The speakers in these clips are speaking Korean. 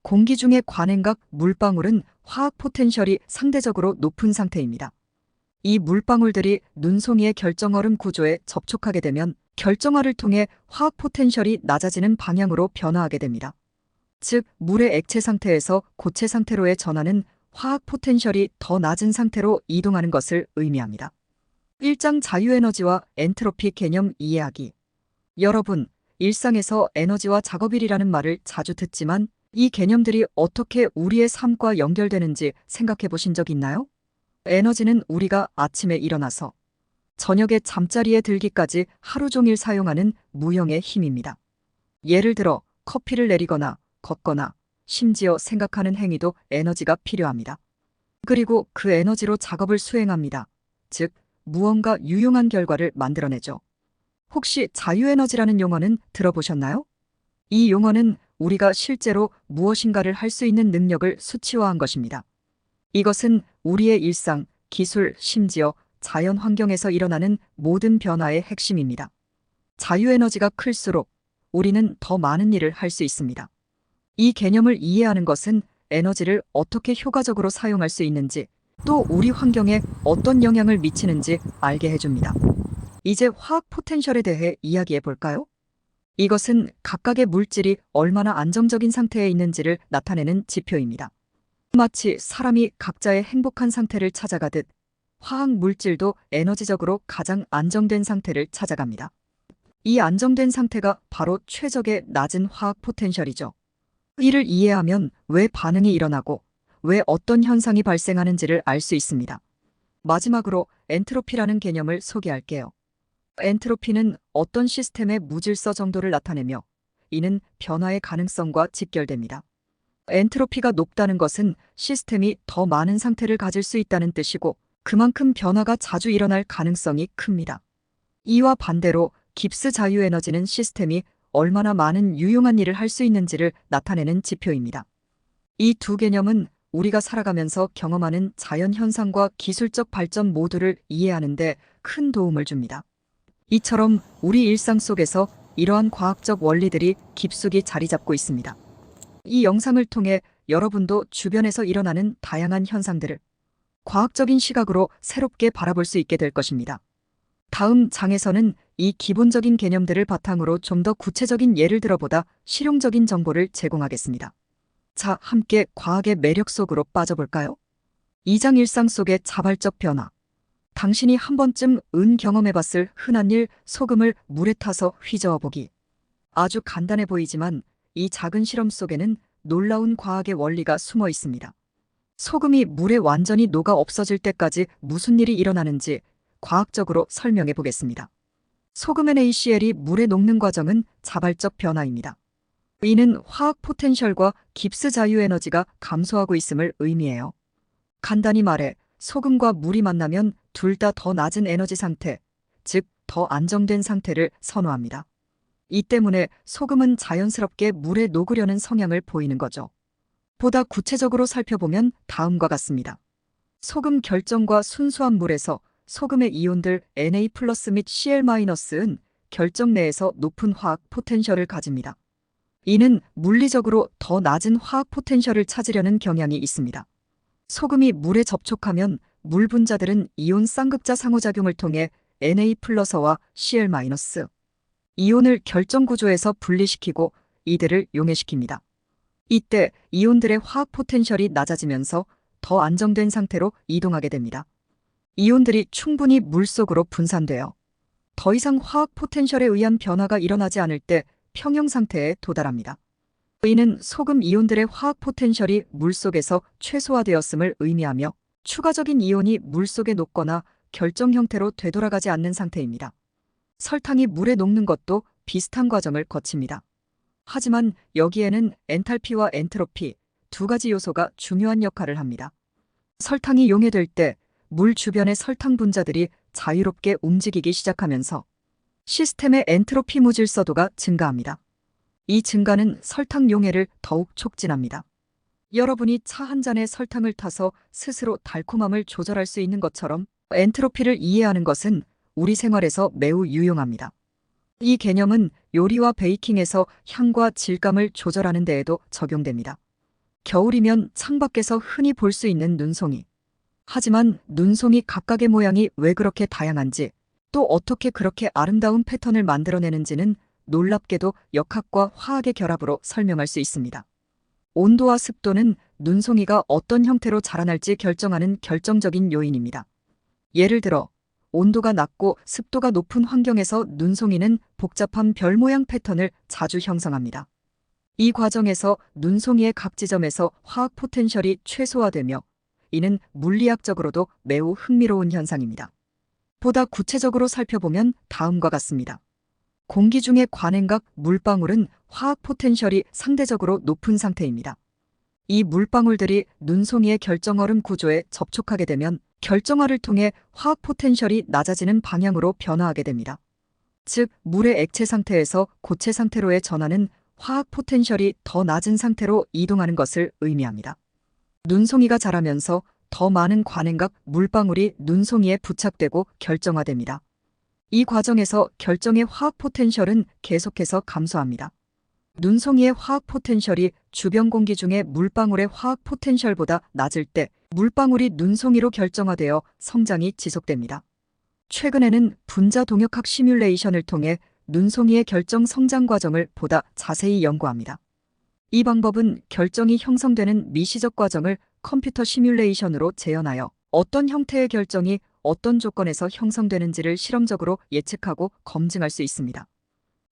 공기 중의 관행각 물방울은 화학 포텐셜이 상대적으로 높은 상태입니다. 이 물방울들이 눈송이의 결정얼음 구조에 접촉하게 되면 결정화를 통해 화학 포텐셜이 낮아지는 방향으로 변화하게 됩니다. 즉, 물의 액체 상태에서 고체 상태로의 전환은 화학 포텐셜이 더 낮은 상태로 이동하는 것을 의미합니다. 1장 자유에너지와 엔트로피 개념 이해하기. 여러분, 일상에서 에너지와 작업일이라는 말을 자주 듣지만 이 개념들이 어떻게 우리의 삶과 연결되는지 생각해 보신 적 있나요? 에너지는 우리가 아침에 일어나서 저녁에 잠자리에 들기까지 하루 종일 사용하는 무형의 힘입니다. 예를 들어 커피를 내리거나 걷거나 심지어 생각하는 행위도 에너지가 필요합니다. 그리고 그 에너지로 작업을 수행합니다. 즉, 무언가 유용한 결과를 만들어내죠. 혹시 자유에너지라는 용어는 들어보셨나요? 이 용어는 우리가 실제로 무엇인가를 할 수 있는 능력을 수치화한 것입니다. 이것은 우리의 일상, 기술, 심지어 자연 환경에서 일어나는 모든 변화의 핵심입니다. 자유에너지가 클수록 우리는 더 많은 일을 할 수 있습니다. 이 개념을 이해하는 것은 에너지를 어떻게 효과적으로 사용할 수 있는지, 또 우리 환경에 어떤 영향을 미치는지 알게 해줍니다. 이제 화학 포텐셜에 대해 이야기해 볼까요? 이것은 각각의 물질이 얼마나 안정적인 상태에 있는지를 나타내는 지표입니다. 마치 사람이 각자의 행복한 상태를 찾아가듯 화학 물질도 에너지적으로 가장 안정된 상태를 찾아갑니다. 이 안정된 상태가 바로 최적의 낮은 화학 포텐셜이죠. 이를 이해하면 왜 반응이 일어나고 왜 어떤 현상이 발생하는지를 알 수 있습니다. 마지막으로 엔트로피라는 개념을 소개할게요. 엔트로피는 어떤 시스템의 무질서 정도를 나타내며 이는 변화의 가능성과 직결됩니다. 엔트로피가 높다는 것은 시스템이 더 많은 상태를 가질 수 있다는 뜻이고 그만큼 변화가 자주 일어날 가능성이 큽니다. 이와 반대로 깁스 자유에너지는 시스템이 얼마나 많은 유용한 일을 할 수 있는지를 나타내는 지표입니다. 이 두 개념은 우리가 살아가면서 경험하는 자연 현상과 기술적 발전 모두를 이해하는 데 큰 도움을 줍니다. 이처럼 우리 일상 속에서 이러한 과학적 원리들이 깊숙이 자리 잡고 있습니다. 이 영상을 통해 여러분도 주변에서 일어나는 다양한 현상들을 과학적인 시각으로 새롭게 바라볼 수 있게 될 것입니다. 다음 장에서는 이 기본적인 개념들을 바탕으로 좀 더 구체적인 예를 들어보다 실용적인 정보를 제공하겠습니다. 자, 함께 과학의 매력 속으로 빠져볼까요? 2장 일상 속의 자발적 변화. 당신이 한 번쯤 경험해봤을 흔한 일, 소금을 물에 타서 휘저어보기. 아주 간단해 보이지만 이 작은 실험 속에는 놀라운 과학의 원리가 숨어 있습니다. 소금이 물에 완전히 녹아 없어질 때까지 무슨 일이 일어나는지 과학적으로 설명해 보겠습니다. 소금 NaCl이 물에 녹는 과정은 자발적 변화입니다. 이는 화학 포텐셜과 깁스 자유에너지가 감소하고 있음을 의미해요. 간단히 말해 소금과 물이 만나면 둘 다 더 낮은 에너지 상태, 즉 더 안정된 상태를 선호합니다. 이 때문에 소금은 자연스럽게 물에 녹으려는 성향을 보이는 거죠. 보다 구체적으로 살펴보면 다음과 같습니다. 소금 결정과 순수한 물에서 소금의 이온들 Na+ 및 Cl-은 결정 내에서 높은 화학 포텐셜을 가집니다. 이는 물리적으로 더 낮은 화학 포텐셜을 찾으려는 경향이 있습니다. 소금이 물에 접촉하면 물 분자들은 이온 쌍극자 상호작용을 통해 Na+와 Cl- 이온을 결정 구조에서 분리시키고 이들을 용해시킵니다. 이때 이온들의 화학 포텐셜이 낮아지면서 더 안정된 상태로 이동하게 됩니다. 이온들이 충분히 물속으로 분산되어 더 이상 화학 포텐셜에 의한 변화가 일어나지 않을 때 평형 상태에 도달합니다. 이는 소금 이온들의 화학 포텐셜이 물속에서 최소화되었음을 의미하며 추가적인 이온이 물속에 녹거나 결정 형태로 되돌아가지 않는 상태입니다. 설탕이 물에 녹는 것도 비슷한 과정을 거칩니다. 하지만 여기에는 엔탈피와 엔트로피 두 가지 요소가 중요한 역할을 합니다. 설탕이 용해될 때 물 주변의 설탕 분자들이 자유롭게 움직이기 시작하면서 시스템의 엔트로피 무질서도가 증가합니다. 이 증가는 설탕 용해를 더욱 촉진합니다. 여러분이 차 한 잔에 설탕을 타서 스스로 달콤함을 조절할 수 있는 것처럼 엔트로피를 이해하는 것은 우리 생활에서 매우 유용합니다. 이 개념은 요리와 베이킹에서 향과 질감을 조절하는 데에도 적용됩니다. 겨울이면 창밖에서 흔히 볼 수 있는 눈송이. 하지만 눈송이 각각의 모양이 왜 그렇게 다양한지, 또 어떻게 그렇게 아름다운 패턴을 만들어내는지는 놀랍게도 역학과 화학의 결합으로 설명할 수 있습니다. 온도와 습도는 눈송이가 어떤 형태로 자라날지 결정하는 결정적인 요인입니다. 예를 들어 온도가 낮고 습도가 높은 환경에서 눈송이는 복잡한 별 모양 패턴을 자주 형성합니다. 이 과정에서 눈송이의 각 지점에서 화학 포텐셜이 최소화되며, 이는 물리학적으로도 매우 흥미로운 현상입니다. 보다 구체적으로 살펴보면 다음과 같습니다. 공기 중의 관행각 물방울은 화학 포텐셜이 상대적으로 높은 상태입니다. 이 물방울들이 눈송이의 결정얼음 구조에 접촉하게 되면 결정화를 통해 화학 포텐셜이 낮아지는 방향으로 변화하게 됩니다. 즉, 물의 액체 상태에서 고체 상태로의 전환은 화학 포텐셜이 더 낮은 상태로 이동하는 것을 의미합니다. 눈송이가 자라면서 더 많은 관행각 물방울이 눈송이에 부착되고 결정화됩니다. 이 과정에서 결정의 화학 포텐셜은 계속해서 감소합니다. 눈송이의 화학 포텐셜이 주변 공기 중의 물방울의 화학 포텐셜보다 낮을 때 물방울이 눈송이로 결정화되어 성장이 지속됩니다. 최근에는 분자 동역학 시뮬레이션을 통해 눈송이의 결정 성장 과정을 보다 자세히 연구합니다. 이 방법은 결정이 형성되는 미시적 과정을 컴퓨터 시뮬레이션으로 재현하여 어떤 형태의 결정이 어떤 조건에서 형성되는지를 실험적으로 예측하고 검증할 수 있습니다.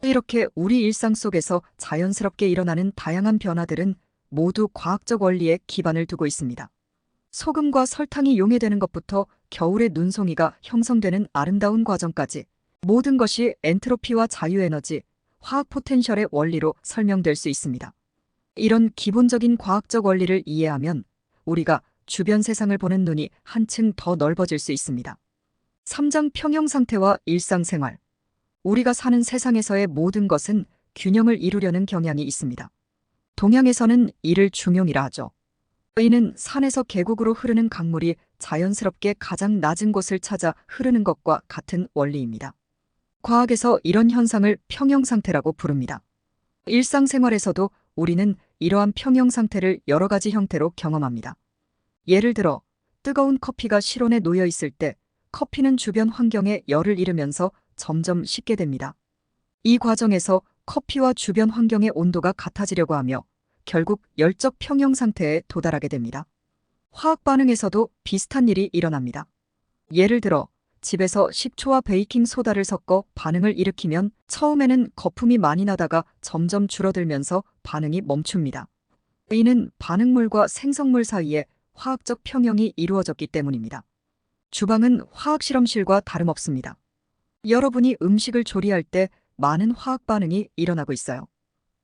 이렇게 우리 일상 속에서 자연스럽게 일어나는 다양한 변화들은 모두 과학적 원리에 기반을 두고 있습니다. 소금과 설탕이 용해되는 것부터 겨울의 눈송이가 형성되는 아름다운 과정까지, 모든 것이 엔트로피와 자유에너지, 화학 포텐셜의 원리로 설명될 수 있습니다. 이런 기본적인 과학적 원리를 이해하면 우리가 주변 세상을 보는 눈이 한층 더 넓어질 수 있습니다. 3장 평형 상태와 일상생활. 우리가 사는 세상에서의 모든 것은 균형을 이루려는 경향이 있습니다. 동양에서는 이를 중용이라 하죠. 이는 산에서 계곡으로 흐르는 강물이 자연스럽게 가장 낮은 곳을 찾아 흐르는 것과 같은 원리입니다. 과학에서 이런 현상을 평형 상태라고 부릅니다. 일상생활에서도 우리는 이러한 평형 상태를 여러 가지 형태로 경험합니다. 예를 들어 뜨거운 커피가 실온에 놓여 있을 때 커피는 주변 환경에 열을 잃으면서 점점 식게 됩니다. 이 과정에서 커피와 주변 환경의 온도가 같아지려고 하며 결국 열적 평형 상태에 도달하게 됩니다. 화학 반응에서도 비슷한 일이 일어납니다. 예를 들어 집에서 식초와 베이킹 소다를 섞어 반응을 일으키면 처음에는 거품이 많이 나다가 점점 줄어들면서 반응이 멈춥니다. 이는 반응물과 생성물 사이에 화학적 평형이 이루어졌기 때문입니다. 주방은 화학 실험실과 다름없습니다. 여러분이 음식을 조리할 때 많은 화학 반응이 일어나고 있어요.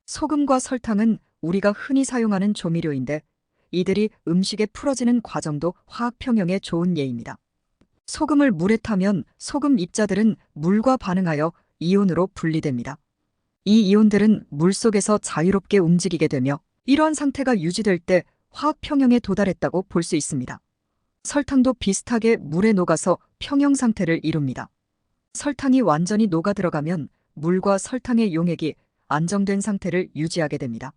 소금과 설탕은 우리가 흔히 사용하는 조미료인데 이들이 음식에 풀어지는 과정도 화학 평형의 좋은 예입니다. 소금을 물에 타면 소금 입자들은 물과 반응하여 이온으로 분리됩니다. 이 이온들은 물속에서 자유롭게 움직이게 되며 이러한 상태가 유지될 때 화학 평형에 도달했다고 볼 수 있습니다. 설탕도 비슷하게 물에 녹아서 평형 상태를 이룹니다. 설탕이 완전히 녹아 들어가면 물과 설탕의 용액이 안정된 상태를 유지하게 됩니다.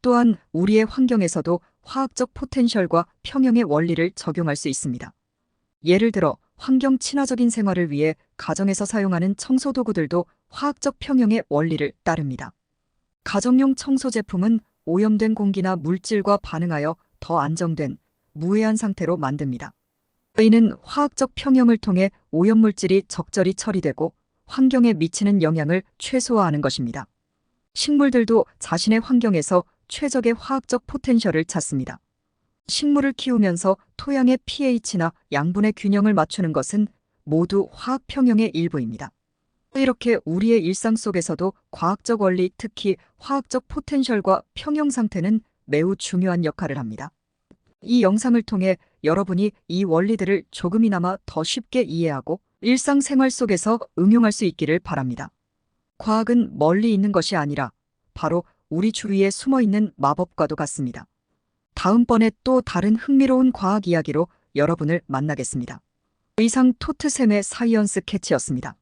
또한 우리의 환경에서도 화학적 포텐셜과 평형의 원리를 적용할 수 있습니다. 예를 들어 환경 친화적인 생활을 위해 가정에서 사용하는 청소도구들도 화학적 평형의 원리를 따릅니다. 가정용 청소 제품은 오염된 공기나 물질과 반응하여 더 안정된, 무해한 상태로 만듭니다. 이는 화학적 평형을 통해 오염물질이 적절히 처리되고 환경에 미치는 영향을 최소화하는 것입니다. 식물들도 자신의 환경에서 최적의 화학적 포텐셜을 찾습니다. 식물을 키우면서 토양의 pH나 양분의 균형을 맞추는 것은 모두 화학 평형의 일부입니다. 이렇게 우리의 일상 속에서도 과학적 원리, 특히 화학적 포텐셜과 평형 상태는 매우 중요한 역할을 합니다. 이 영상을 통해 여러분이 이 원리들을 조금이나마 더 쉽게 이해하고 일상생활 속에서 응용할 수 있기를 바랍니다. 과학은 멀리 있는 것이 아니라 바로 우리 주위에 숨어있는 마법과도 같습니다. 다음번에 또 다른 흥미로운 과학 이야기로 여러분을 만나겠습니다. 이상 토트샘의 사이언스 캐치였습니다.